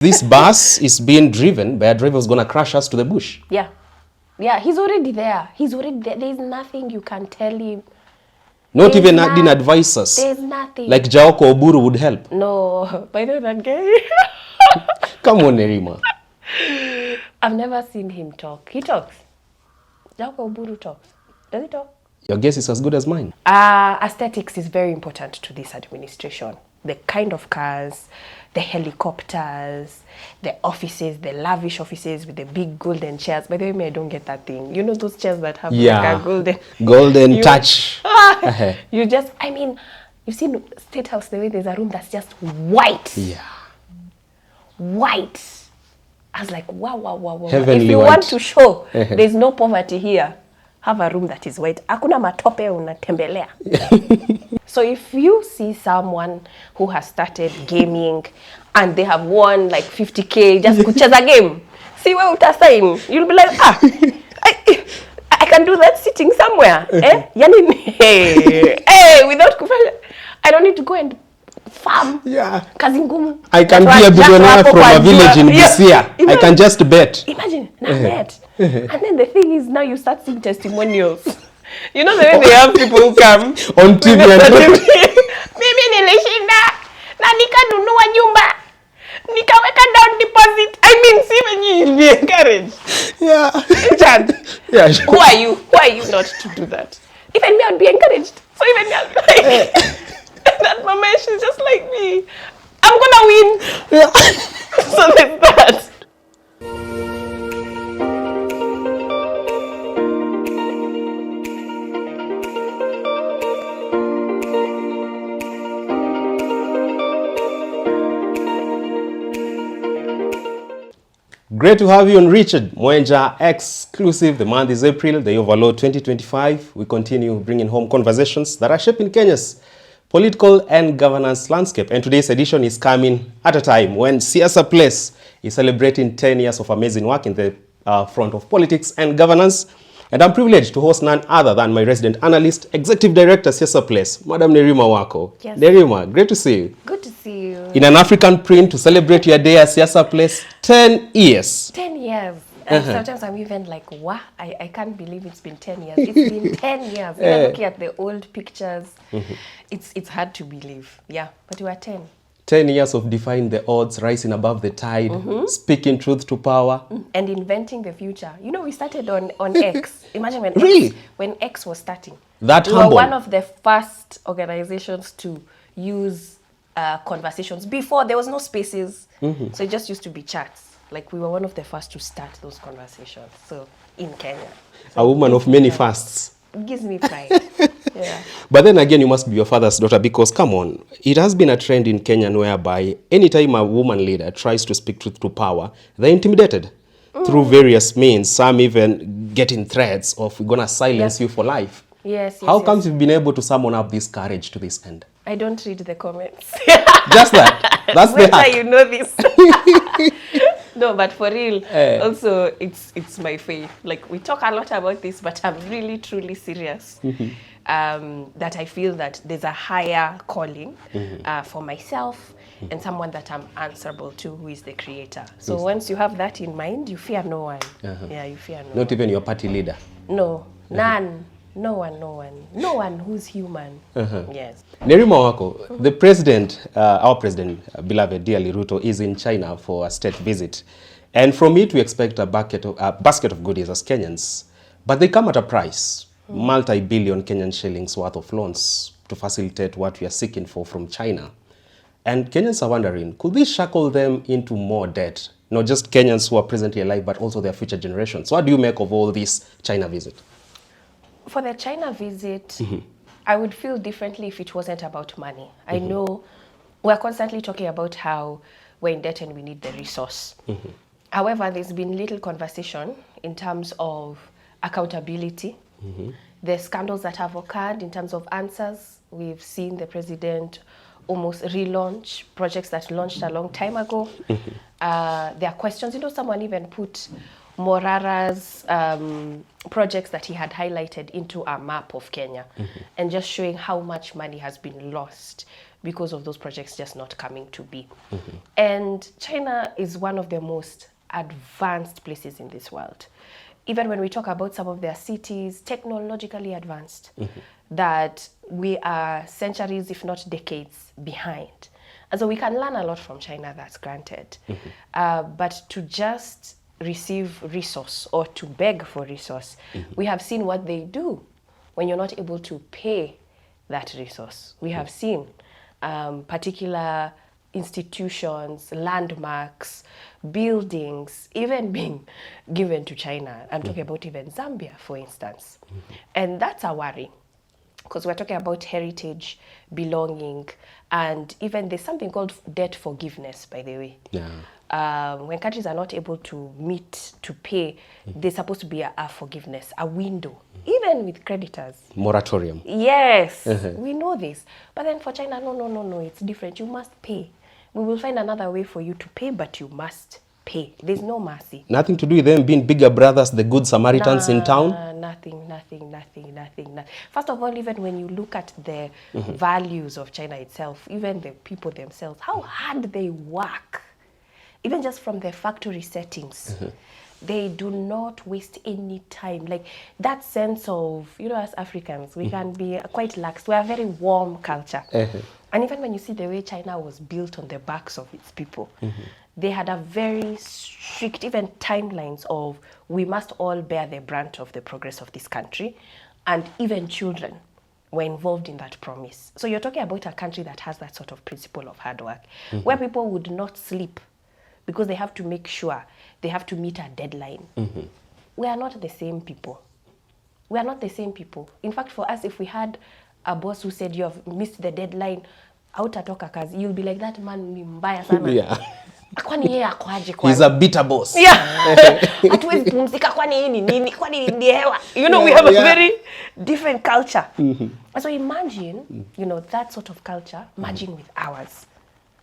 This bus is being driven by a driver who's going to crash us to the bush. Yeah. Yeah, he's already there. He's already there. There's nothing you can tell him. Not even didn't advise us. There's nothing. Like Jaoko Oburu would help. No, by the way, that guy. Come on, Nerima. I've never seen him talk. He talks. Jaoko Oburu talks. Does he talk? Your guess is as good as mine. Aesthetics is very important to this administration. The kind of cars, the helicopters, the offices, the lavish offices with the big golden chairs. By the way, I don't get that thing. You know those chairs that have like a golden touch. You just, I mean, you've seen State House, the way there's a room that's just white. Yeah. White. I was like, wow. Heavenly if you white. Want to show there's no poverty here, have a room that is white. Hakuna matope unatembelea. So if you see someone who has started gaming and they have won like 50K just kucheza game, see where utasign. You'll be like, I can do that sitting somewhere. Yani, hey, without kufanya. I don't need to go and farm. Yeah. Kazi ngumu. I can be a billionaire from a village in Busia. I can just bet. Imagine, bet. And then the thing is, now you start seeing testimonials. You know the way they have people who come on TV and mimi nilishinda na nikanunua nyumba nikaweka down deposit. I mean, see when you be encouraged. Yeah. Yeah. Sure. Who are you not to do that? Even me, I'd be encouraged. So even me, I'd be like, that mama, she's just like me. I'm gonna win. Yeah. So there's that. Great to have you on Richard Mwenja exclusive. The month is April, the overload 2025. We continue bringing home conversations that are shaping Kenya's political and governance landscape. And today's edition is coming at a time when Siasa Place is celebrating 10 years of amazing work in the front of politics and governance. And I'm privileged to host none other than my resident analyst, Executive Director, Siasa Place, Madam Nerima Wako. Yes. Nerima, great to see you. Good to see you. In an African print to celebrate your day at Siasa Place, 10 years. 10 years. And sometimes I'm even like, wow, I can't believe it's been 10 years. It's been 10 years. Even looking at the old pictures, it's hard to believe. Yeah, but we are 10. 10 years of defying the odds, rising above the tide, speaking truth to power. And inventing the future. You know, we started on X. Imagine when X was starting. That we humble. were one of the first organizations to use conversations. Before, there was no spaces. So it just used to be chats. Like, we were one of the first to start those conversations. So, in Kenya. So a woman of many fasts. It gives me pride. Yeah. But then again, you must be your father's daughter because, come on, it has been a trend in Kenya whereby anytime a woman leader tries to speak truth to power, they're intimidated through various means, some even getting threats of, we're going to silence you for life. Yes. How comes you've been able to summon up this courage to this end? I don't read the comments. Just that. That's the hack. You know this. No, but for real, also, it's my faith. Like, we talk a lot about this, but I'm really, truly serious. That I feel that there's a higher calling for myself and someone that I'm answerable to, who is the creator. So once you have that in mind, you fear no one. Yeah, you fear no one. Not even your party leader? No, none. No one who's human. Yes. Nerima Wako, the president, our president, beloved dearly Ruto, is in China for a state visit. And from it, we expect a basket of goodies as Kenyans. But they come at a price, multi-billion Kenyan shillings worth of loans to facilitate what we are seeking for from China. And Kenyans are wondering, could this shackle them into more debt? Not just Kenyans who are presently alive, but also their future generations. What do you make of all this China visit? For the China visit, I would feel differently if it wasn't about money. I know we're constantly talking about how we're in debt and we need the resource. However, there's been little conversation in terms of accountability. The scandals that have occurred in terms of answers. We've seen the president almost relaunch projects that launched a long time ago. There are questions. You know, someone even put Morara's projects that he had highlighted into a map of Kenya and just showing how much money has been lost because of those projects just not coming to be. And China is one of the most advanced places in this world. Even when we talk about some of their cities, technologically advanced, that we are centuries, if not decades, behind. And so we can learn a lot from China, that's granted. But to just receive resource or to beg for resource, we have seen what they do when you're not able to pay that resource. We have seen particular institutions, landmarks, buildings, even being given to China. I'm talking about even Zambia, for instance. And that's a worry, because we're talking about heritage, belonging, and even there's something called debt forgiveness, by the way. When countries are not able to meet, to pay, there's supposed to be a forgiveness, a window, even with creditors. Moratorium. Yes, we know this. But then for China, no, it's different. You must pay. We will find another way for you to pay, but you must pay. There's no mercy. Nothing to do with them being bigger brothers, the good Samaritans in town? Nothing. First of all, even when you look at the values of China itself, even the people themselves, how hard they work, even just from their factory settings. They do not waste any time. Like that sense of, as Africans, we can be quite lax. We are a very warm culture. And even when you see the way China was built on the backs of its people, they had a very strict, even timelines of, we must all bear the brunt of the progress of this country. And even children were involved in that promise. So you're talking about a country that has that sort of principle of hard work, where people would not sleep because they have to make sure they have to meet a deadline. We are not the same people. We are not the same people. In fact, for us, if we had a boss who said you have missed the deadline, hautatoka kazi, you'll be like, that man ni mbaya sana. Kwani yeye akwaje kwani? He's a bitter boss. Hatuwezi pumzika kwani yeye ni nini? Kwani ni hewa? We have a very different culture. And so imagine, that sort of culture merging with ours.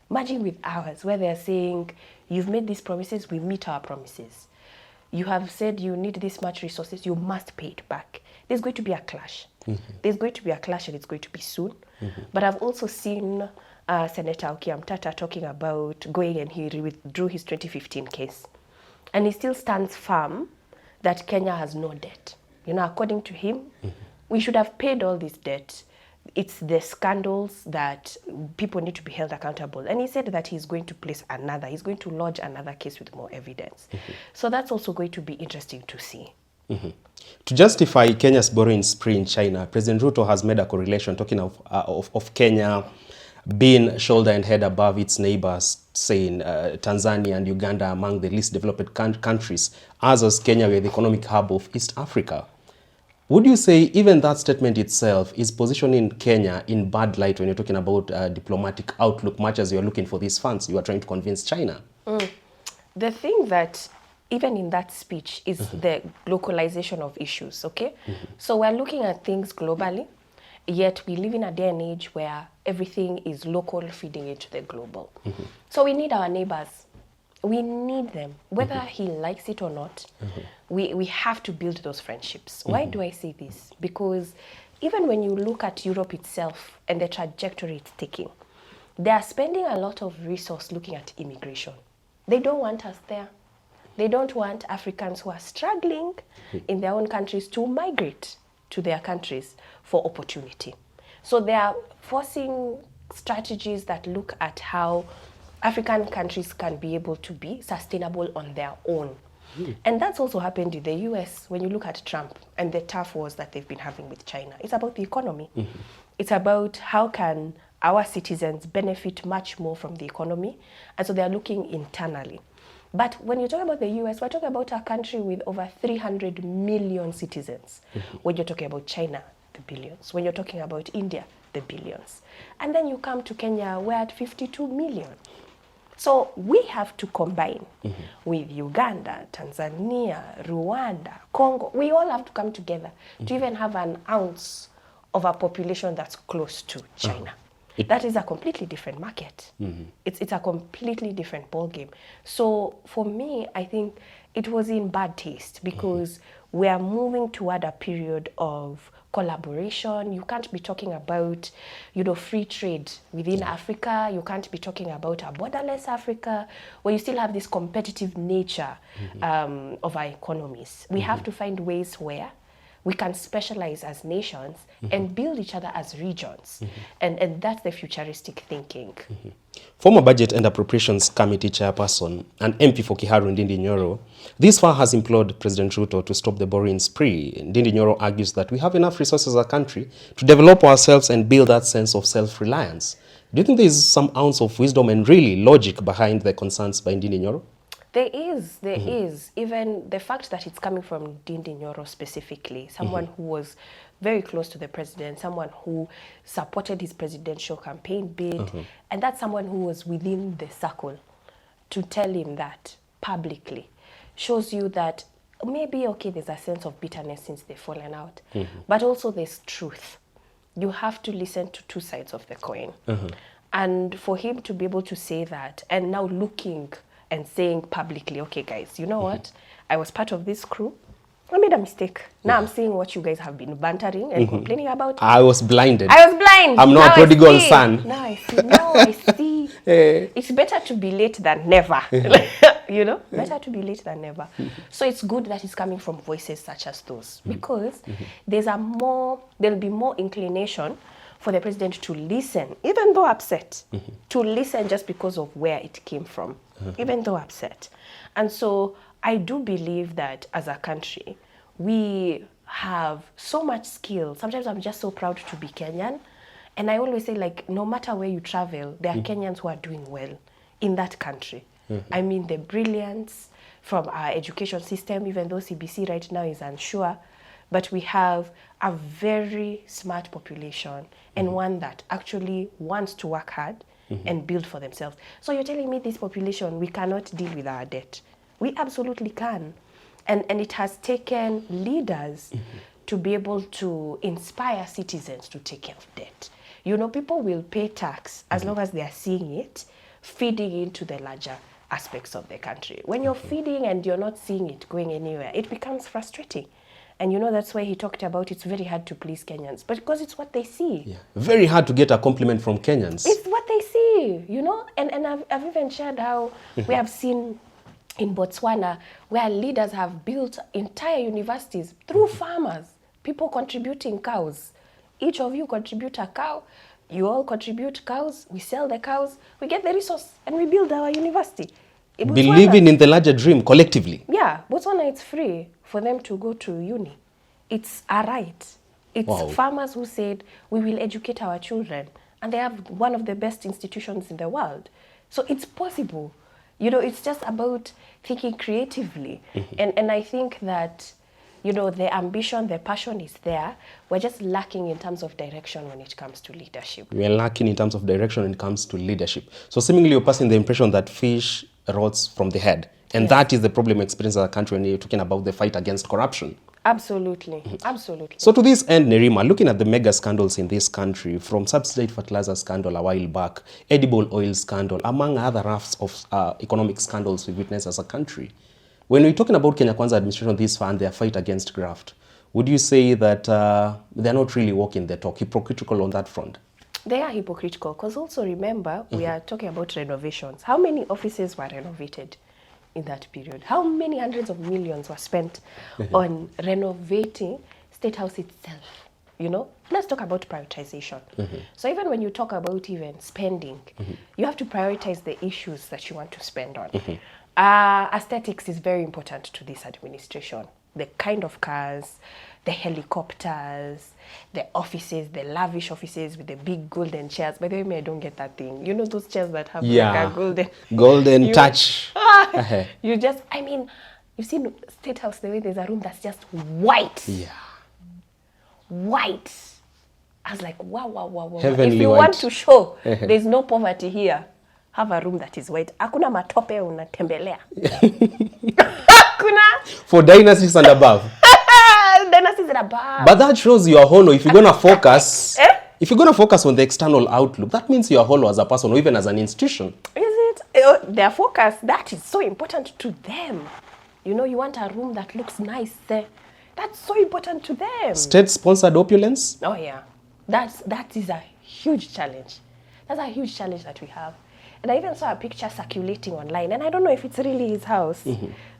Merging with ours, where they're saying, you've made these promises, we meet our promises. You have said you need this much resources, you must pay it back. There's going to be a clash. There's going to be a clash, and it's going to be soon. But I've also seen Senator Okiya Mtata talking about going, and he withdrew his 2015 case. And he still stands firm that Kenya has no debt. According to him, we should have paid all this debt. It's the scandals that people need to be held accountable. And he said that he's going to he's going to lodge another case with more evidence. So that's also going to be interesting to see. To justify Kenya's borrowing spree in China, President Ruto has made a correlation talking of Kenya being shoulder and head above its neighbors, saying Tanzania and Uganda among the least developed countries, as Kenya were the economic hub of East Africa. Would you say even that statement itself is positioning Kenya in bad light when you're talking about diplomatic outlook, much as you're looking for these funds you are trying to convince China? The thing that, even in that speech, is the localization of issues, okay? So we're looking at things globally, yet we live in a day and age where everything is local feeding into the global. So we need our neighbors. We need them, whether he likes it or not. We have to build those friendships. Why do I say this? Because even when you look at Europe itself and the trajectory it's taking, they are spending a lot of resource looking at immigration. They don't want us there. They don't want Africans who are struggling in their own countries to migrate to their countries for opportunity. So they are forcing strategies that look at how African countries can be able to be sustainable on their own. And that's also happened in the US when you look at Trump and the tough wars that they've been having with China. It's about the economy. It's about how can our citizens benefit much more from the economy. And so they're looking internally. But when you talk about the US, we're talking about a country with over 300 million citizens. When you're talking about China, the billions. When you're talking about India, the billions. And then you come to Kenya, we're at 52 million. So we have to combine with Uganda, Tanzania, Rwanda, Congo. We all have to come together to even have an ounce of a population that's close to China. that is a completely different market. It's a completely different ballgame. So for me, I think it was in bad taste because we are moving toward a period of collaboration. You can't be talking about, free trade within Africa. You can't be talking about a borderless Africa where you still have this competitive nature of our economies. We have to find ways where we can specialize as nations and build each other as regions. And that's the futuristic thinking. Former Budget and Appropriations Committee Chairperson and MP for Kiharu Ndindi Nyoro this far has implored President Ruto to stop the borrowing spree. Ndindi Nyoro argues that we have enough resources as a country to develop ourselves and build that sense of self-reliance. Do you think there is some ounce of wisdom and really logic behind the concerns by Ndindi Nyoro? There is. Even the fact that it's coming from Ndindi Nyoro specifically, someone who was very close to the president, someone who supported his presidential campaign bid, and that's someone who was within the circle to tell him that publicly shows you that maybe, okay, there's a sense of bitterness since they've fallen out, but also there's truth. You have to listen to two sides of the coin. And for him to be able to say that, and now looking and saying publicly, okay, guys, you know what? I was part of this crew. I made a mistake. Now I'm seeing what you guys have been bantering and complaining about. I was blinded. I was blind. I'm not a prodigal son. Now I see. Now I see. It's better to be late than never. Better to be late than never. So it's good that it's coming from voices such as those because there'll be more inclination for the president to listen, even though upset, to listen just because of where it came from, even though upset. And so I do believe that as a country, we have so much skill. Sometimes I'm just so proud to be Kenyan. And I always say, like, no matter where you travel, there are Kenyans who are doing well in that country. I mean, the brilliance from our education system, even though CBC right now is unsure, but we have a very smart population and one that actually wants to work hard and build for themselves. So you're telling me this population, we cannot deal with our debt. We absolutely can. And it has taken leaders to be able to inspire citizens to take care of debt. People will pay tax as long as they are seeing it feeding into the larger aspects of the country. When you're feeding and you're not seeing it going anywhere, it becomes frustrating. And that's why he talked about it's very hard to please Kenyans, but because it's what they see. Yeah. Very hard to get a compliment from Kenyans. It's what they see, And I've even shared how we have seen in Botswana where leaders have built entire universities through farmers, people contributing cows. Each of you contribute a cow, you all contribute cows, we sell the cows, we get the resource, and we build our university. Believing in the larger dream collectively. Yeah, Botswana, it's free for them to go to uni. It's a right. It's farmers who said, we will educate our children. And they have one of the best institutions in the world. So it's possible. It's just about thinking creatively. And I think that, the ambition, the passion is there. We're just lacking in terms of direction when it comes to leadership. We're lacking in terms of direction when it comes to leadership. So seemingly you're passing the impression that fish rots from the head. And that is the problem experienced as a country when you're talking about the fight against corruption. Absolutely. Absolutely. So to this end, Nerima, looking at the mega scandals in this country, from subsidized fertilizer scandal a while back, edible oil scandal, among other rafts of economic scandals we witnessed as a country, when we're talking about Kenya Kwanza administration this far and their fight against graft, would you say that they're not really walking the talk, hypocritical on that front? They are hypocritical because also remember, we are talking about renovations. How many offices were renovated in that period? How many hundreds of millions were spent on renovating State House itself? Let's talk about prioritization. So even when you talk about even spending, you have to prioritize the issues that you want to spend on. Aesthetics is very important to this administration. The kind of cars, the helicopters, the offices, the lavish offices with the big golden chairs. By the way, I don't get that thing. Those chairs that have like a golden touch. You've seen State House, the way there's a room that's just white. Yeah. White. I was like, wow. Heavenly if you white. Want to show there's no poverty here, have a room that is white. Hakuna matope unatembelea. Hakuna. For dynasties and above. Dynasties and above. But that shows your honor if you're going to focus If you're going to focus on the external outlook, that means you're hollow as a person or even as an institution. Is it? Their focus, that is so important to them. You know, you want a room that looks nice there. That's so important to them. State-sponsored opulence? Oh, yeah. That is a huge challenge. That's a huge challenge that we have. And I even saw a picture circulating online, and I don't know if it's really his house,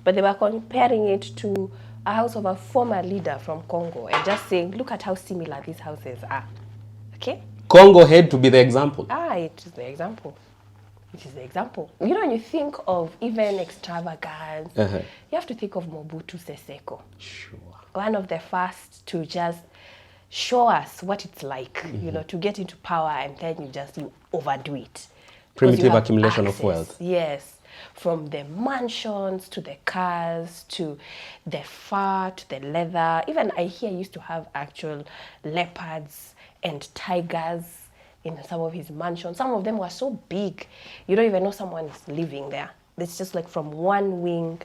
but they were comparing it to a house of a former leader from Congo and just saying, look at how similar these houses are. Okay? Congo had to be the example. It is the example. It is the example. You know, when you think of even extravagance, you have to think of Mobutu Sese Seko. Sure. One of the first to just show us what it's like, you know, to get into power and then you overdo it. Primitive accumulation of wealth. Yes. From the mansions to the cars to the fur to the leather. Even I hear used to have actual leopards and tigers in some of his mansions. Some of them were so big, you don't even know someone is living there. It's just like from one wing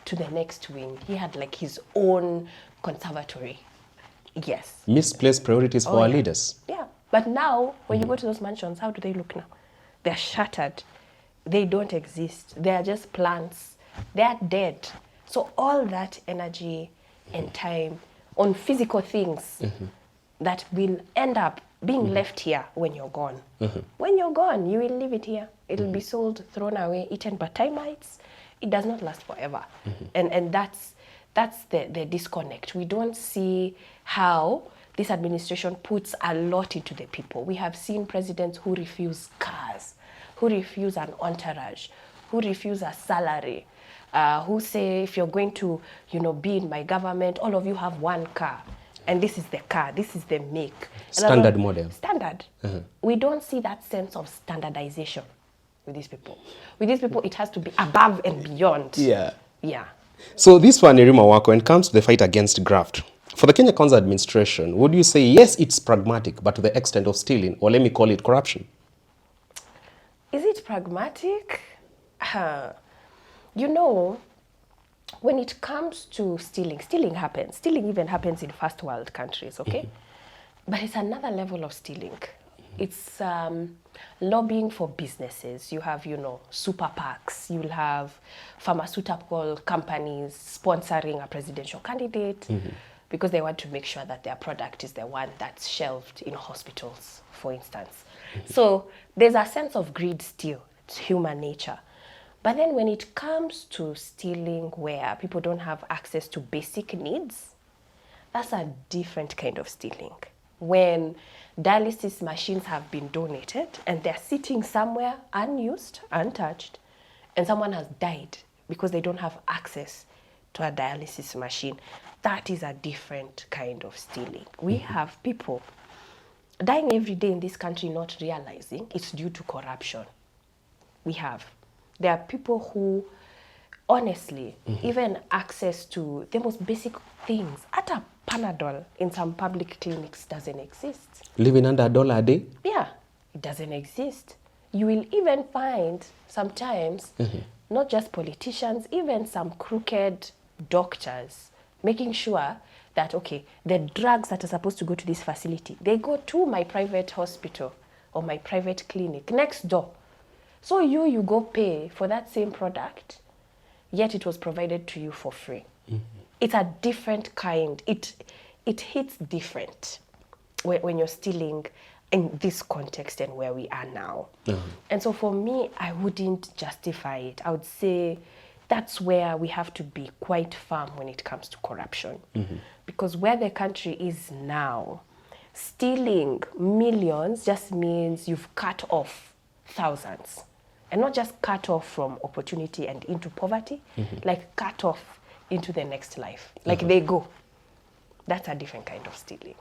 to the next wing. He had like his own conservatory. Yes. Misplaced priorities for our leaders. Yeah. But now, when you go to those mansions, how do they look now? They're shattered. They don't exist. They're just plants. They're dead. So all that energy and time on physical things that will end up being left here when you're gone. When you're gone, you will leave it here. It'll be sold, thrown away, eaten by termites. It does not last forever. And that's the disconnect. We don't see how this administration puts a lot into the people. We have seen presidents who refuse cars, who refuse an entourage, who refuse a salary, who say, if you're going to, be in my government, all of you have one car. And this is the car, this is the make. Standard model. Standard. We don't see that sense of standardization with these people. With these people, it has to be above and beyond. Yeah. Yeah. So this one, Nerima Wako, when it comes to the fight against graft, for the Kenya Kwanza administration, would you say, yes, it's pragmatic, but to the extent of stealing, or let me call it corruption? Is it pragmatic? When it comes to stealing happens. Stealing even happens in first world countries, okay? But it's another level of stealing. It's lobbying for businesses. You have, super PACs. You'll have pharmaceutical companies sponsoring a presidential candidate because they want to make sure that their product is the one that's shelved in hospitals, for instance. So there's a sense of greed still. It's human nature. But then when it comes to stealing where people don't have access to basic needs, that's a different kind of stealing. When dialysis machines have been donated and they're sitting somewhere unused, untouched, and someone has died because they don't have access to a dialysis machine, that is a different kind of stealing. We have people dying every day in this country not realizing it's due to corruption. There are people who, honestly, even access to the most basic things, at a Panadol in some public clinics doesn't exist. Living under $1 a day? Yeah, it doesn't exist. You will even find sometimes, not just politicians, even some crooked doctors making sure that, okay, the drugs that are supposed to go to this facility, they go to my private hospital or my private clinic next door. So you go pay for that same product, yet it was provided to you for free. It's a different kind. It hits different when you're stealing in this context and where we are now. And so for me, I wouldn't justify it. I would say that's where we have to be quite firm when it comes to corruption. Because where the country is now, stealing millions just means you've cut off thousands. And not just cut off from opportunity and into poverty, like cut off into the next life. Like they go. That's a different kind of stealing.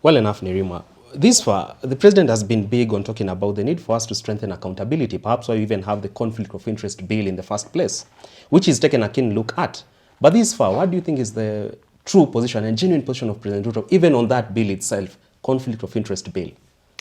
Well enough, Nerima. This far, the president has been big on talking about the need for us to strengthen accountability, perhaps why we even have the conflict of interest bill in the first place, which is taken a keen look at. But this far, what do you think is the true position and genuine position of President Ruto, even on that bill itself, conflict of interest bill?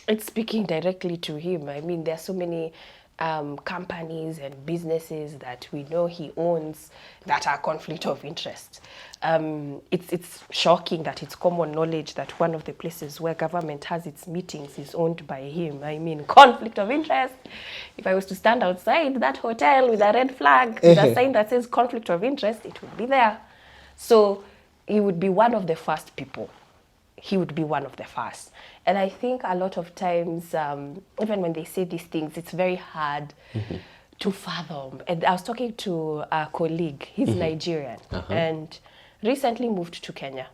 It's speaking directly to him. I mean, there are so many companies and businesses that we know he owns that are conflict of interest. It's shocking that it's common knowledge that one of the places where government has its meetings is owned by him. I mean, conflict of interest. If I was to stand outside that hotel with a red flag, with a sign that says conflict of interest, it would be there. So he would be one of the first people. He would be one of the first. And I think a lot of times, even when they say these things, it's very hard to fathom. And I was talking to a colleague, he's Nigerian, and recently moved to Kenya.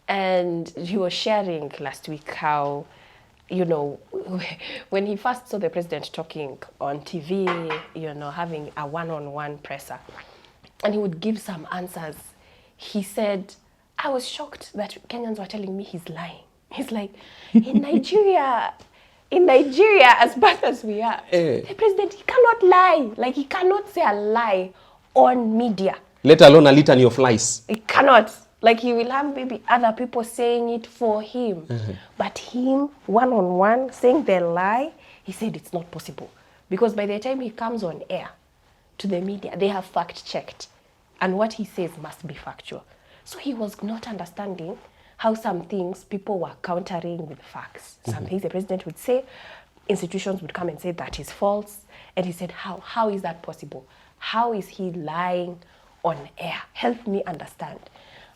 And he was sharing last week how, you know, when he first saw the president talking on TV, you know, having a one-on-one presser, and he would give some answers, he said, I was shocked that Kenyans were telling me he's lying. He's like, in Nigeria, as bad as we are, the president, he cannot lie. Like, he cannot say a lie on media. Let alone a litany of lies. He cannot. Like, he will have maybe other people saying it for him. But him, one-on-one, saying the lie, he said it's not possible. Because by the time he comes on air to the media, they have fact-checked. And what he says must be factual. So he was not understanding how some things people were countering with facts. Some things the president would say, institutions would come and say that is false. And he said, how is that possible? How is he lying on air? Help me understand.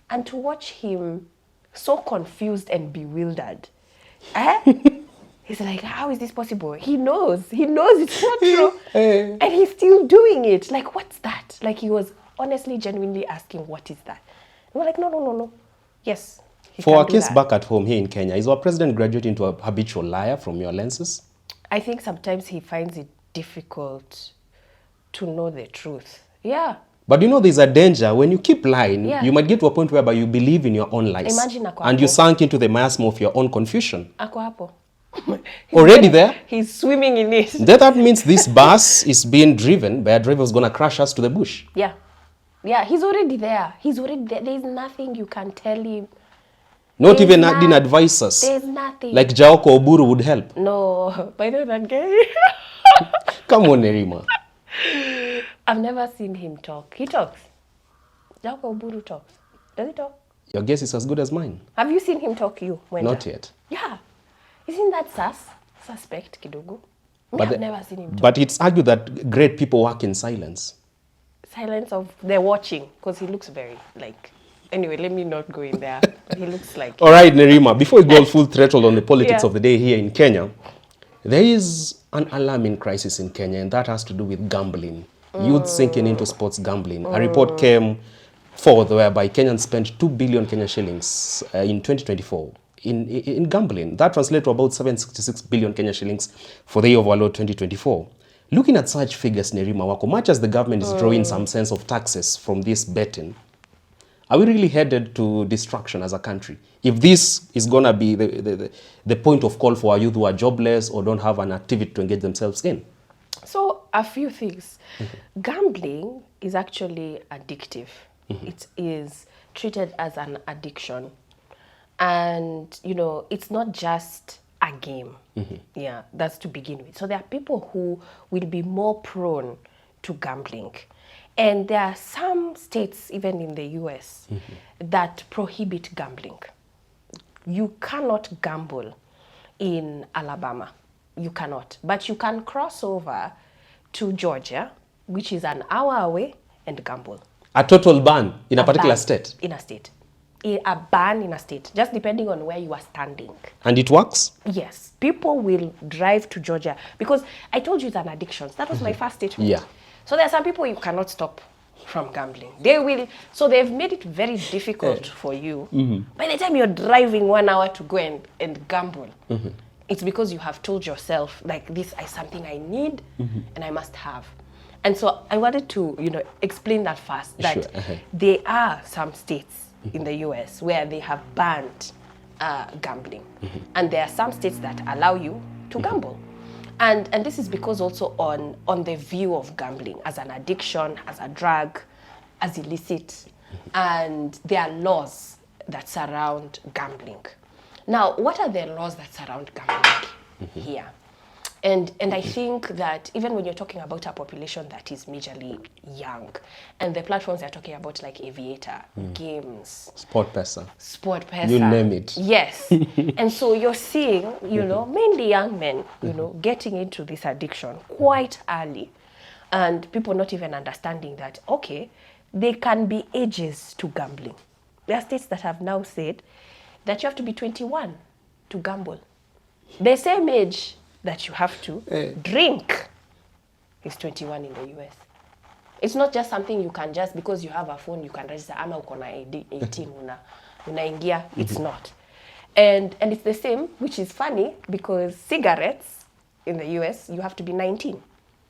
And to watch him so confused and bewildered. He's like, how is this possible? He knows it's not true. And he's still doing it. Like, what's that? Like, he was honestly, genuinely asking, what is that? And we're like, no. Yes. For our case back at home here in Kenya, is our president graduating into a habitual liar from your lenses? I think sometimes he finds it difficult to know the truth. Yeah. But you know, there's a danger. When you keep lying, you might get to a point whereby you believe in your own lies. Imagine ako and you sunk into the miasma of your own confusion. Ako hapo. Already there? He's swimming in it. That means this bus is being driven by a driver who's going to crash us to the bush. Yeah. Yeah, he's already there. There's nothing you can tell him. Not even in advisors. There's nothing. Like Jaoko Oburu would help. No, by the way, that guy. Come on, Nerima. I've never seen him talk. He talks. Jaoko Oburu talks. Does he talk? Your guess is as good as mine. Have you seen him talk, you, Mwenja? Not yet. Yeah. Isn't that suspect, kidogo? I've never seen him talk. But it's argued that great people work in silence. Silence of they're watching, because he looks very, like... Anyway, let me not go in there. He looks like... All right, Nerima, before we go full throttle on the politics of the day here in Kenya, there is an alarming crisis in Kenya, and that has to do with gambling. Youth sinking into sports gambling. A report came forth whereby Kenyans spent 2 billion Kenya shillings in 2024 in gambling. That translates to about 766 billion Kenya shillings for the year of our Lord 2024. Looking at such figures, Nerima Wako, much as the government is drawing some sense of taxes from this betting, are we really headed to destruction as a country? If this is going to be the point of call for our youth who are jobless or don't have an activity to engage themselves in? So, a few things. Gambling is actually addictive. It is treated as an addiction. And, you know, it's not just a game. Yeah, that's to begin with. So there are people who will be more prone to gambling. And there are some states, even in the US, that prohibit gambling. You cannot gamble in Alabama. You cannot. But you can cross over to Georgia, which is an hour away, and gamble. A total ban in a particular state? In a state. A ban in a state, just depending on where you are standing. And it works? Yes. People will drive to Georgia. Because I told you it's an addiction. That was my first statement. Yeah. So there are some people you cannot stop from gambling. They will, so they've made it very difficult for you. By the time you're driving 1 hour to go and gamble, it's because you have told yourself, like, this is something I need and I must have. And so I wanted to, you know, explain that first, that there are some states in the US where they have banned gambling. And there are some states that allow you to gamble. And this is because also on the view of gambling as an addiction, as a drug, as illicit, and there are laws that surround gambling. Now, what are the laws that surround gambling here? And I think that even when you're talking about a population that is majorly young, and the platforms they're talking about like Aviator, games, Sport Pesa. You name it. Yes. And so you're seeing, mainly young men, getting into this addiction quite early. And people not even understanding that, okay, there can be ages to gambling. There are states that have now said that you have to be 21 to gamble. The same age that you have to drink is 21 in the US. It's not just something you can just, because you have a phone, you can register, ama uko na 18, unaingia. It's not. And it's the same, which is funny, because cigarettes in the US, you have to be 19.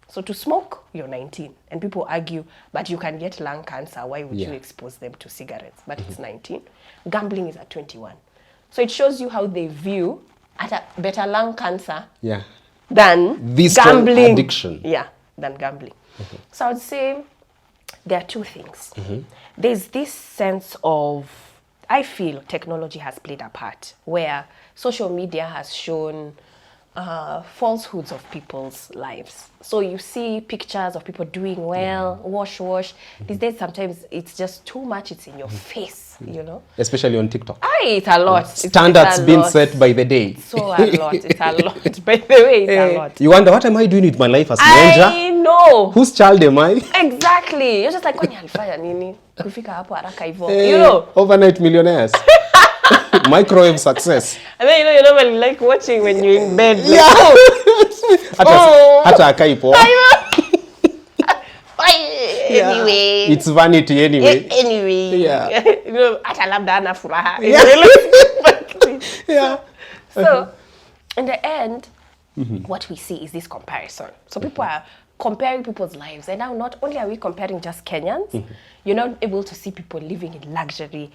So to smoke, you're 19. And people argue, but you can get lung cancer. Why would you expose them to cigarettes? But it's 19. Gambling is at 21. So it shows you how they view at a better lung cancer than this gambling. Addiction. Yeah, than gambling. So I would say there are two things. There's this sense of, I feel technology has played a part, where social media has shown falsehoods of people's lives. So you see pictures of people doing well, wash. These days, sometimes it's just too much. It's in your face, Especially on TikTok. It's a lot. Standards being set by the day. So a lot. It's a lot. By the way, it's a lot. You wonder, what am I doing with my life as Mwenja? I know. Whose child am I? Exactly. You're just like, kwani alifanya nini? Kufika hapo haraka hivyo. Overnight millionaires. Microwave success. And then you normally like watching when you're in bed. Like, hata akaipo. Anyway. It's vanity anyway. Anyway. Yeah. Hata labda ana furaha. Yeah. So, in the end, what we see is this comparison. So people are comparing people's lives. And now not only are we comparing just Kenyans, you're not able to see people living in luxury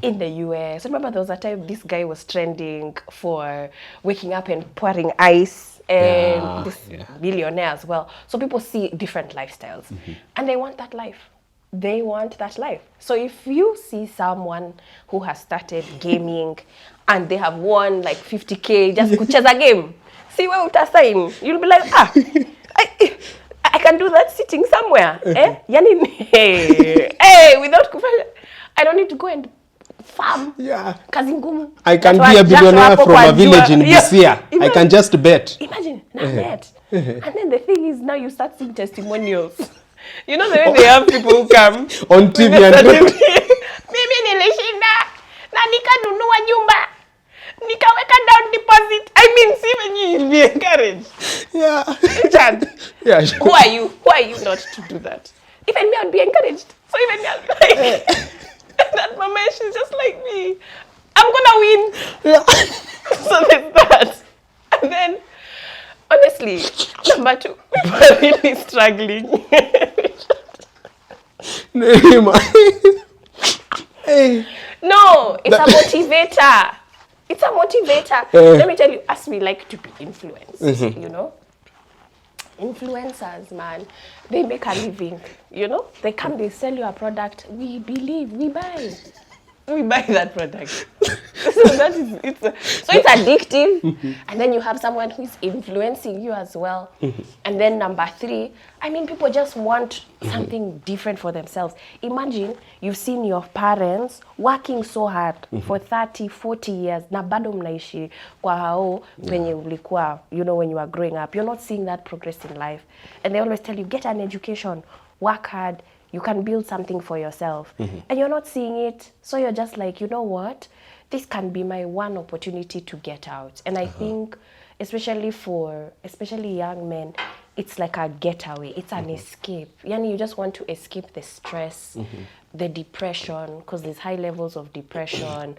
in the US. I remember there was a time this guy was trending for waking up and pouring ice, and this billionaire as well. So people see different lifestyles, and they want that life. They want that life. So if you see someone who has started gaming and they have won like 50K just kucheza game, see where utasign. You'll be like, I can do that sitting somewhere. Yani, hey, without kufanya. I don't need to go and farm. Kazi ngumu. I can be a billionaire from a village in Busia. I can just bet. Imagine, bet. And then the thing is, now you start seeing testimonials. You know the way they have people who come on TV and mimi nilishinda na nikanunua nyumba. Nikaweka down deposit. I mean, see when you'll be encouraged. Chad, sure. Who are you? Who are you not to do that? Even me, I'd be encouraged. So even me, I'd be like, that moment, she's just like me. I'm gonna win. So there's that. And then, honestly, number 2, we're really struggling. No, it's a motivator. It's a motivator. Let me tell you, as we like to be influenced, Influencers, man, they make a living, They come, they sell you a product. We believe, we buy. We buy that product. So it's addictive. And then you have someone who is influencing you as well. And then number 3, I mean, people just want something different for themselves. Imagine you've seen your parents working so hard for 30, 40 years. Na bado mnaishi kwa hao wenye ulikuwa, when you were growing up. You're not seeing that progress in life. And they always tell you, get an education, work hard. You can build something for yourself. And you're not seeing it. So you're just like, you know what? This can be my one opportunity to get out. And I think, especially young men, it's like a getaway. It's an escape. Yani, you just want to escape the stress, the depression, because there's high levels of depression,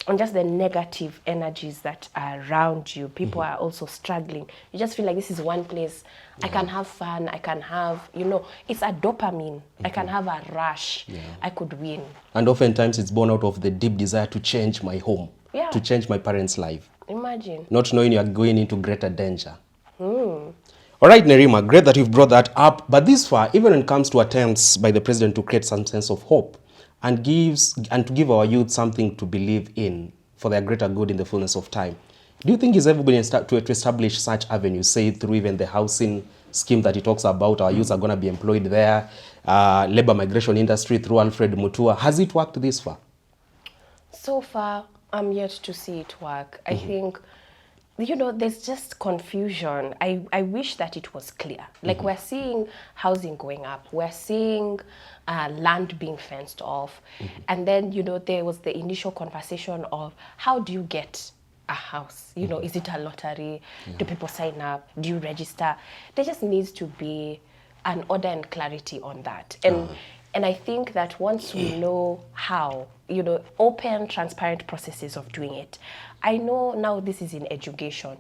and just the negative energies that are around you. People are also struggling. You just feel like this is one place I can have fun. I can have, it's a dopamine. I can have a rush. I could win. And oftentimes it's born out of the deep desire to change my home, to change my parents' life. Imagine. Not knowing you are going into greater danger. All right, Nerima, great that you've brought that up. But this far, even when it comes to attempts by the president to create some sense of hope and to give our youth something to believe in for their greater good in the fullness of time, Do you think he's ever been to establish such avenues, say through even the housing scheme that he talks about, our youths are going to be employed there, labor migration industry through Alfred Mutua? Has it worked this far? So far, I'm yet to see it work. I think, you know, there's just confusion. I wish that it was clear. Like, we're seeing housing going up. We're seeing land being fenced off. And then, you know, there was the initial conversation of how do you get a house? You know, is it a lottery? Do people sign up? Do you register? There just needs to be an order and clarity on that. And I think that once we know how, you know, open, transparent processes of doing it. I know now this is in education.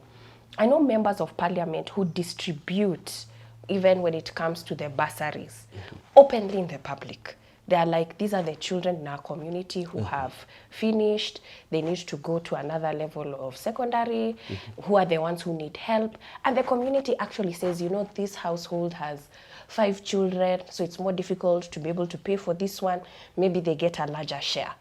I know members of parliament who distribute, even when it comes to the bursaries, openly in the public. They are like, these are the children in our community who have finished, they need to go to another level of secondary, who are the ones who need help. And the community actually says, you know, this household has 5 children, so it's more difficult to be able to pay for this one. Maybe they get a larger share.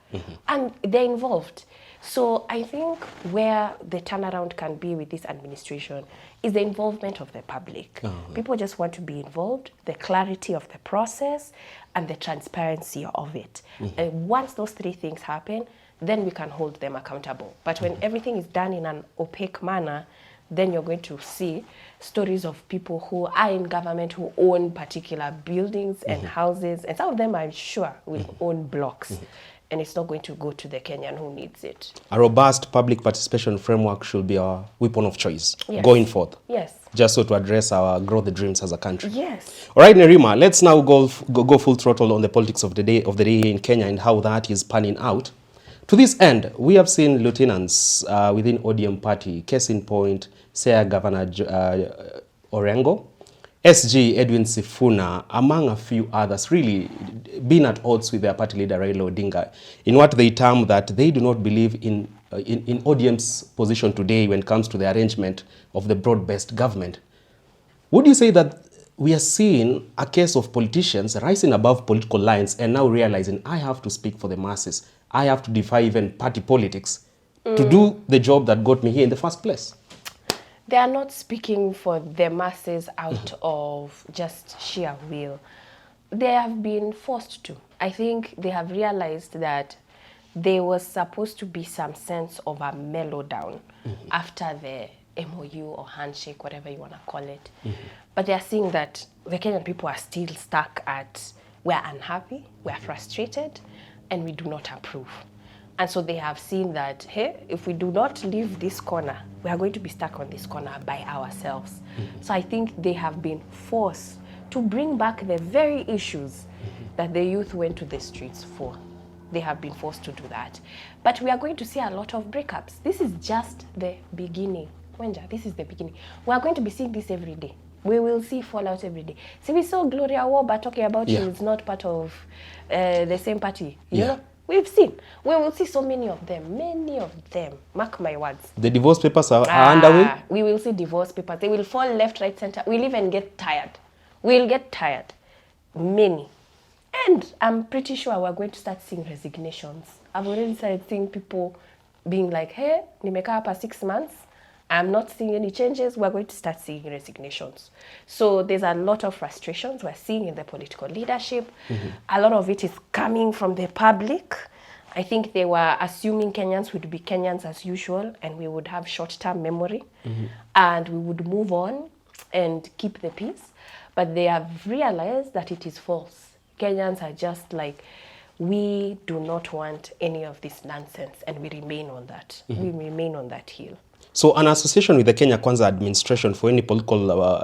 And they're involved. So I think where the turnaround can be with this administration is the involvement of the public. People just want to be involved, the clarity of the process, and the transparency of it. And once those 3 things happen, then we can hold them accountable. But when everything is done in an opaque manner, then you're going to see stories of people who are in government who own particular buildings and houses, and some of them, I'm sure, will own blocks. And it's not going to go to the Kenyan who needs it. A robust public participation framework should be our weapon of choice Yes. going forth. Yes. Just so to address our growth dreams as a country. Yes. All right, Nerima, let's now go full throttle on the politics of the day here in Kenya and how that is panning out. To this end, we have seen lieutenants within ODM party, case in point, Siaya Governor Orengo, SG Edwin Sifuna, among a few others, really being at odds with their party leader Raila Odinga in what they term that they do not believe in ODM's position today when it comes to the arrangement of the broad-based government. Would you say that we are seeing a case of politicians rising above political lines and now realizing I have to speak for the masses, I have to defy even party politics to do the job that got me here in the first place? They are not speaking for the masses out of just sheer will. They have been forced to. I think they have realized that there was supposed to be some sense of a mellow down after the MOU or handshake, whatever you want to call it. But they are seeing that the Kenyan people are still stuck at, we're unhappy, we're frustrated, and we do not approve. And so they have seen that, hey, if we do not leave this corner, we are going to be stuck on this corner by ourselves. So I think they have been forced to bring back the very issues that the youth went to the streets for. They have been forced to do that. But we are going to see a lot of breakups. This is just the beginning. Mwenja, this is the beginning. We are going to be seeing this every day. We will see fallout every day. See, we saw Gloria Woba talking about she is not part of the same party. You know? We've seen. We will see so many of them. Many of them. Mark my words. The divorce papers are underway? We will see divorce papers. They will fall left, right, center. We'll even get tired. We'll get tired. Many. And I'm pretty sure we're going to start seeing resignations. I've already started seeing people being like, hey, nimekaa hapa 6 months. I'm not seeing any changes. We're going to start seeing resignations. So there's a lot of frustrations we're seeing in the political leadership. A lot of it is coming from the public. I think they were assuming Kenyans would be Kenyans as usual and we would have short-term memory and we would move on and keep the peace. But they have realized that it is false. Kenyans are just like, we do not want any of this nonsense, and we remain on that. We remain on that hill. So an association with the Kenya Kwanza administration for any political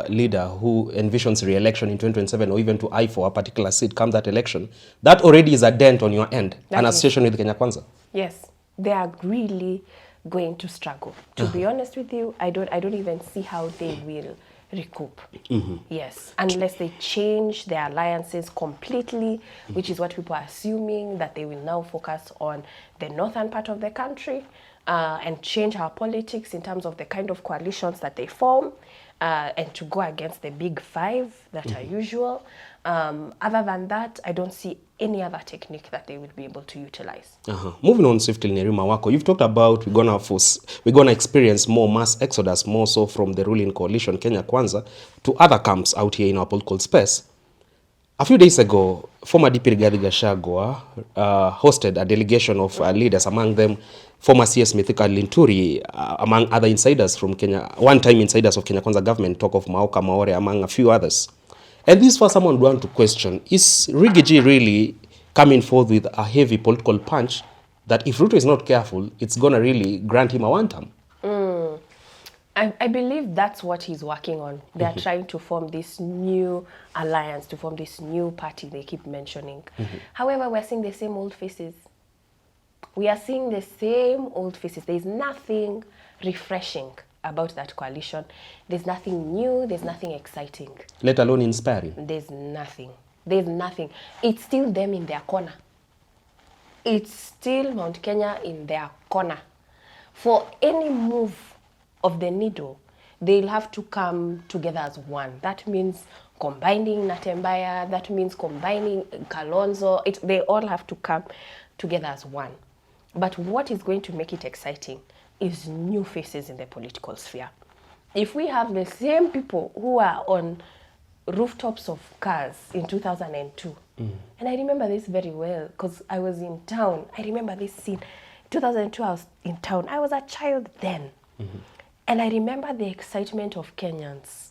leader who envisions re-election in 2027 or even to eye for a particular seat come that election, that already is a dent on your end, an association with Kenya Kwanza? Yes. They are really going to struggle. To be honest with you, I don't even see how they will recoup. Yes, unless they change their alliances completely, which is what people are assuming, that they will now focus on the northern part of the country and change our politics in terms of the kind of coalitions that they form and to go against the big 5 that are usual. Other than that, I don't see any other technique that they would be able to utilize. Moving on swiftly, Nerima Wako, you've talked about we're gonna experience more mass exodus, more so from the ruling coalition Kenya Kwanza to other camps out here in our political space. A few days ago, former DP Rigathi Gachagua hosted a delegation of leaders, among them former CS Mithika Linturi, among other insiders from Kenya, one-time insiders of Kenya Kwanza government, talk of Maoka Maore, among a few others. And this for someone would want to question, is Rigiji really coming forth with a heavy political punch that if Ruto is not careful, it's going to really grant him a one-term? I believe that's what he's working on. They're trying to form this new alliance, to form this new party they keep mentioning. However, we're seeing the same old faces. We are seeing the same old faces. There's nothing refreshing about that coalition. There's nothing new. There's nothing exciting. Let alone inspiring. There's nothing. There's nothing. It's still them in their corner. It's still Mount Kenya in their corner. For any move of the needle, they'll have to come together as one. That means combining Natembaya, that means combining Kalonzo. They all have to come together as one. But what is going to make it exciting is new faces in the political sphere. If we have the same people who are on rooftops of cars in 2002, and I remember this very well because I was in town. I remember this scene. 2002, I was in town. I was a child then. And I remember the excitement of Kenyans.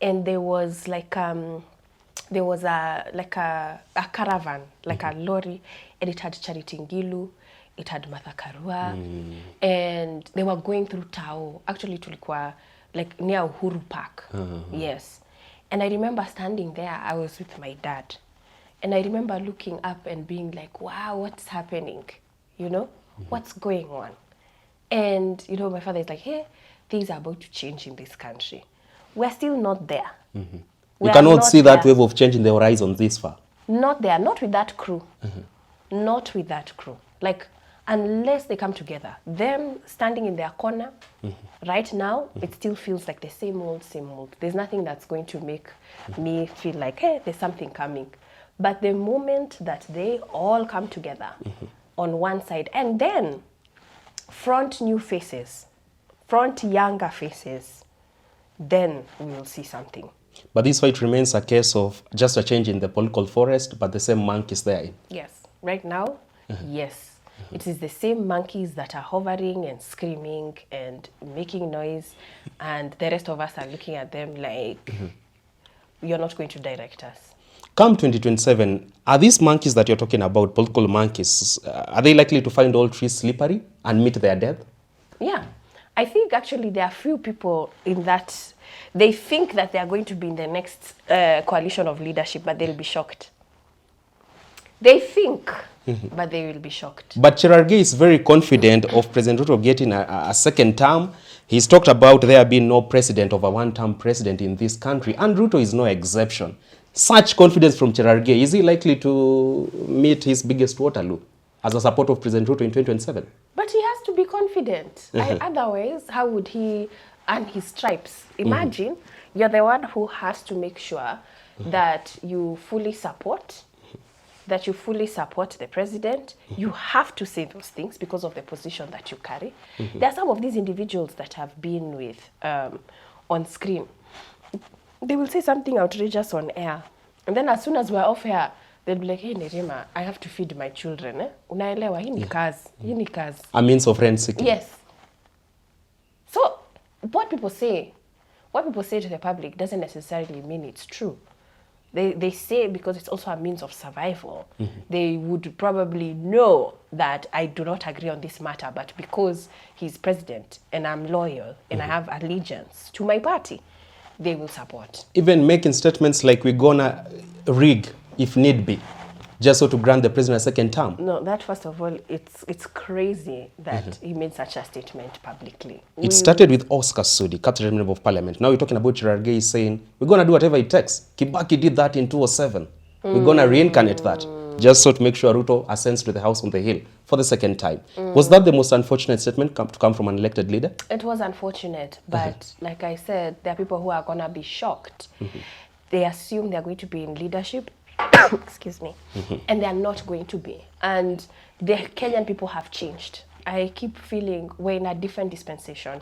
And there was like a caravan, like a lorry, and it had Charity Ngilu, it had Martha Karua, and they were going through Tao. Actually, tulikuwa like near Uhuru Park. Yes. And I remember standing there. I was with my dad. And I remember looking up and being like, wow, what's happening? You know, what's going on? And, you know, my father is like, hey, things are about to change in this country. We're still not there. You cannot see that wave of change in the horizon this far. Not there, not with that crew. Not with that crew. Like, unless they come together. Them standing in their corner, right now, it still feels like the same old, same old. There's nothing that's going to make me feel like, hey, there's something coming. But the moment that they all come together on one side, and then front new faces, front younger faces, then we will see something. But this fight remains a case of just a change in the political forest, but the same monkeys there. Yes, right now, yes. It is the same monkeys that are hovering and screaming and making noise, and the rest of us are looking at them like, you're not going to direct us. Come 2027, are these monkeys that you're talking about, political monkeys, are they likely to find all trees slippery and meet their death? Yeah. I think actually there are few people in that, they think that they are going to be in the next coalition of leadership, but they'll be shocked. They think, but they will be shocked. But Cherargei is very confident of President Ruto getting a second term. He's talked about there being no precedent of a one-term president in this country, and Ruto is no exception. Such confidence from Cherargei, is he likely to meet his biggest Waterloo as a support of President Ruto in 2027? But he has to be confident. Otherwise, how would he earn his stripes? Imagine you're the one who has to make sure that you fully support the president. You have to say those things because of the position that you carry. There are some of these individuals that have been with on screen. They will say something outrageous on air. And then as soon as we're off air, they'll be like, hey, Nerima, I have to feed my children. Unaelewa, hii ni kazi. Hii ni kazi. A means of rent seeking. Yes. So what people say to the public doesn't necessarily mean it's true. They say because it's also a means of survival. They would probably know that I do not agree on this matter, but because he's president and I'm loyal and I have allegiance to my party, they will support. Even making statements like we're gonna rig if need be, just so to grant the president a second term. No, that first of all, it's crazy that he made such a statement publicly. It started with Oscar Sudi, Cabinet Member of Parliament. Now we're talking about Cherargei saying, we're going to do whatever it takes. Kibaki did that in 2007. We're going to reincarnate that, just so to make sure Ruto ascends to the House on the Hill for the second time. Was that the most unfortunate statement to come from an elected leader? It was unfortunate, but like I said, there are people who are going to be shocked. They assume they're going to be in leadership excuse me, and they are not going to be. And the Kenyan people have changed. I keep feeling we're in a different dispensation.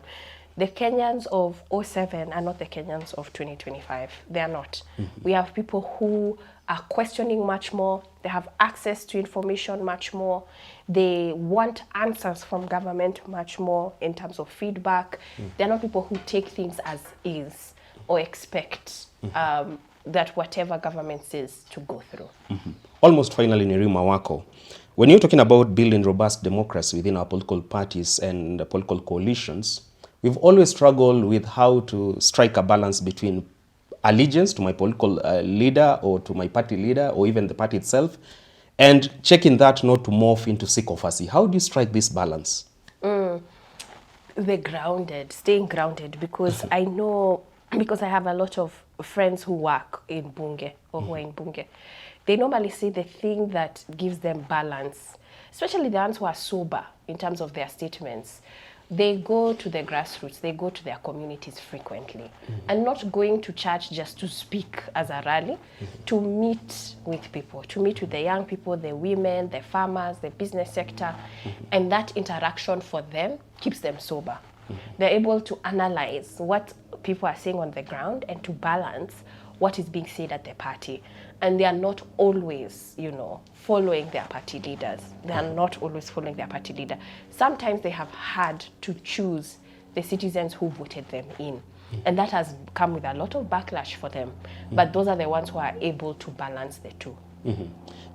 The Kenyans of '07 are not the Kenyans of 2025. They are not. We have people who are questioning much more. They have access to information much more. They want answers from government much more in terms of feedback. They're not people who take things as is or expect that whatever government says to go through. Almost finally, Nerima Wako, when you're talking about building robust democracy within our political parties and political coalitions, we've always struggled with how to strike a balance between allegiance to my political leader or to my party leader or even the party itself, and checking that not to morph into sycophancy. How do you strike this balance? Staying grounded, because I know, because I have a lot of friends who work in Bunge or who are in Bunge. They normally say the thing that gives them balance, especially the ones who are sober in terms of their statements, they go to the grassroots, they go to their communities frequently, and not going to church just to speak as a rally, to meet with people, to meet with the young people, the women, the farmers, the business sector, and that interaction for them keeps them sober. They're able to analyze what people are saying on the ground and to balance what is being said at the party. And they are not always, following their party leaders. They are not always following their party leader. Sometimes they have had to choose the citizens who voted them in. And that has come with a lot of backlash for them. But those are the ones who are able to balance the two.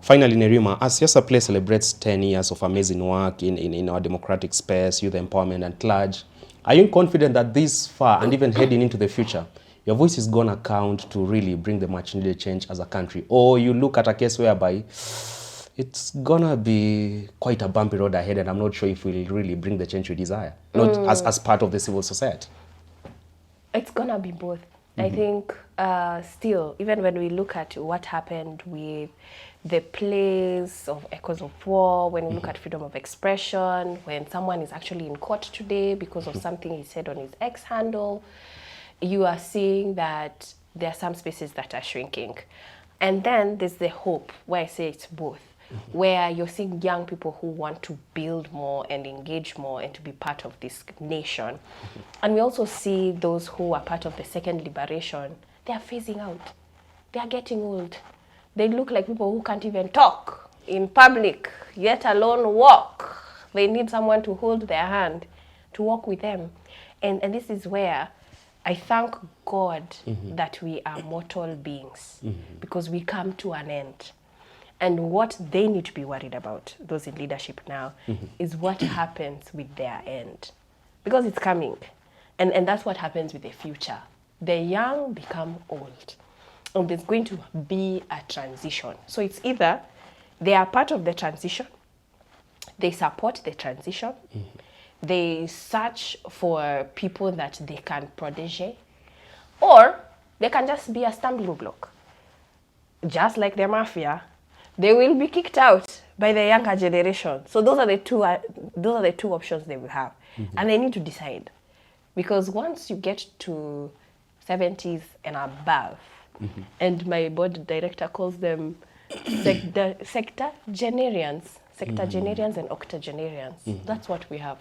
Finally, Nerima, as Siasa Place celebrates 10 years of amazing work in our democratic space, youth empowerment and clergy, are you confident that this far and even heading into the future, your voice is going to count to really bring the much needed change as a country? Or you look at a case whereby it's going to be quite a bumpy road ahead, and I'm not sure if we'll really bring the change we desire, not as part of the civil society? It's going to be both. I think still, even when we look at what happened with the plays of Echoes of War, when we look at freedom of expression, when someone is actually in court today because of something he said on his X handle, you are seeing that there are some spaces that are shrinking. And then there's the hope, where I say it's both, where you're seeing young people who want to build more and engage more and to be part of this nation. And we also see those who are part of the second liberation, they are phasing out. They are getting old. They look like people who can't even talk in public, yet alone walk. They need someone to hold their hand, to walk with them. And this is where I thank God that we are mortal beings, because we come to an end. And what they need to be worried about, those in leadership now, is what happens with their end. Because it's coming. And that's what happens with the future. The young become old. And there's going to be a transition. So it's either they are part of the transition, they support the transition, they search for people that they can protege, or they can just be a stumbling block. Just like the mafia, they will be kicked out by the younger generation. So those are the two options they will have. And they need to decide. Because once you get to 70s and above, and my board director calls them sectagenarians and octogenarians. That's what we have.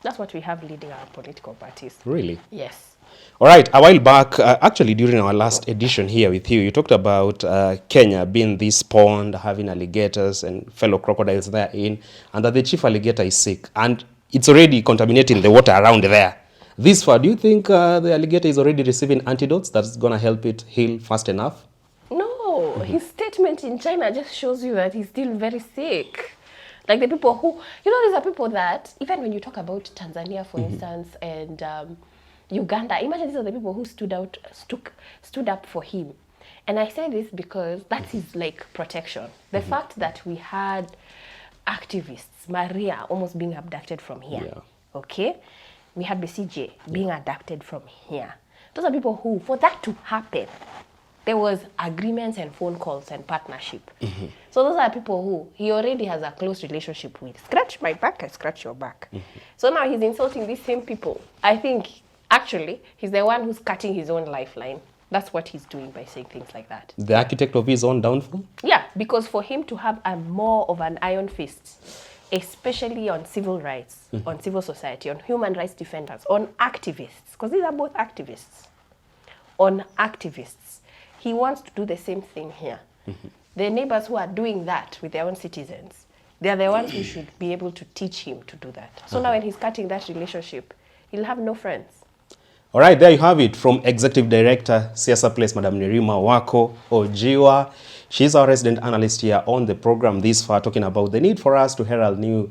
That's what we have leading our political parties. Really? Yes. All right. A while back, actually during our last edition here with you talked about Kenya being this pond, having alligators and fellow crocodiles therein, and that the chief alligator is sick. And it's already contaminating the water around there. This far, do you think the alligator is already receiving antidotes that's going to help it heal fast enough? No. His statement in China just shows you that he's still very sick. Like the people who, these are people that, even when you talk about Tanzania, for instance, and Uganda, imagine these are the people who stood up for him. And I say this because that's his protection. The fact that we had activists, Maria, almost being abducted from here. Yeah. Okay? We had Besigye being abducted from here. Those are people who, for that to happen, there was agreements and phone calls and partnership. So those are people who he already has a close relationship with. Scratch my back, I scratch your back. So now he's insulting these same people. I think, actually, he's the one who's cutting his own lifeline. That's what he's doing by saying things like that. The architect of his own downfall? Yeah, because for him to have a more of an iron fist, especially on civil rights, on civil society, on human rights defenders, on activists, because these are both activists, on activists, he wants to do the same thing here. The neighbors who are doing that with their own citizens, they are the ones who should be able to teach him to do that. So now when he's cutting that relationship, he'll have no friends. All right, there you have it from Executive Director, Siasa Place, Madam Nerima Wako Ojiwa. She's our resident analyst here on the program this far, talking about the need for us to herald new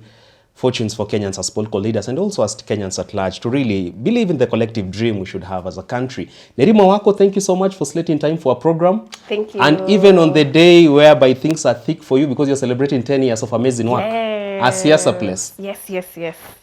fortunes for Kenyans as political leaders and also as Kenyans at large to really believe in the collective dream we should have as a country. Nerima Wako, thank you so much for slating time for our program. Thank you. And even on the day whereby things are thick for you because you're celebrating 10 years of amazing work at Siasa Place. Yes.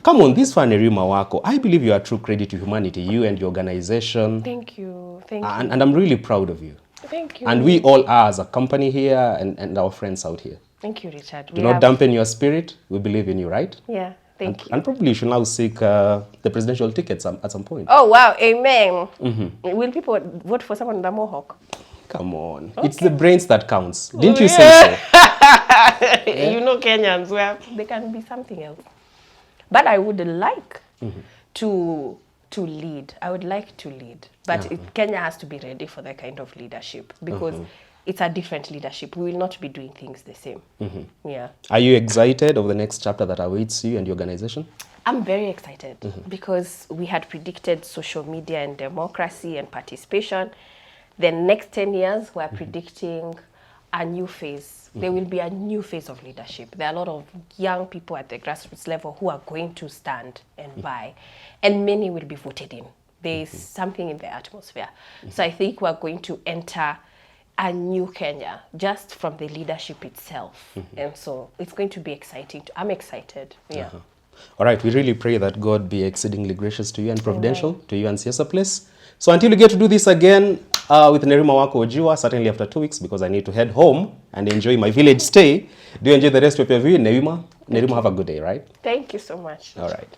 Come on, this one, Nerima Wako, I believe you are a true credit to humanity, you and your organization. Thank you. And I'm really proud of you. Thank you. And we all are as a company here and our friends out here. Thank you, Richard. Do not dampen your spirit. We believe in you, right? Yeah, thank you. And probably you should now seek the presidential tickets at some point. Oh, wow. Amen. Will people vote for someone in the Mohawk? Come on. Okay. It's the brains that counts. Didn't you say so? Yeah. You know Kenyans, well, they can be something else. But I would like to lead. I would like to lead. But Kenya has to be ready for that kind of leadership because it's a different leadership. We will not be doing things the same. Yeah. Are you excited of the next chapter that awaits you and your organization? I'm very excited because we had predicted social media and democracy and participation. The next 10 years, we're predicting a new phase. There will be a new phase of leadership. There are a lot of young people at the grassroots level who are going to stand and buy, and many will be voted in. There is something in the atmosphere. So I think we're going to enter a new Kenya just from the leadership itself. And so it's going to be exciting. I'm excited. Yeah. All right. We really pray that God be exceedingly gracious to you and providential to you and Siasa Place. So until we get to do this again with Nerima Wako Ojiwa, certainly after 2 weeks, because I need to head home and enjoy my village stay. Do enjoy the rest of your view. Nerima, have a good day, right? Thank you so much. All right.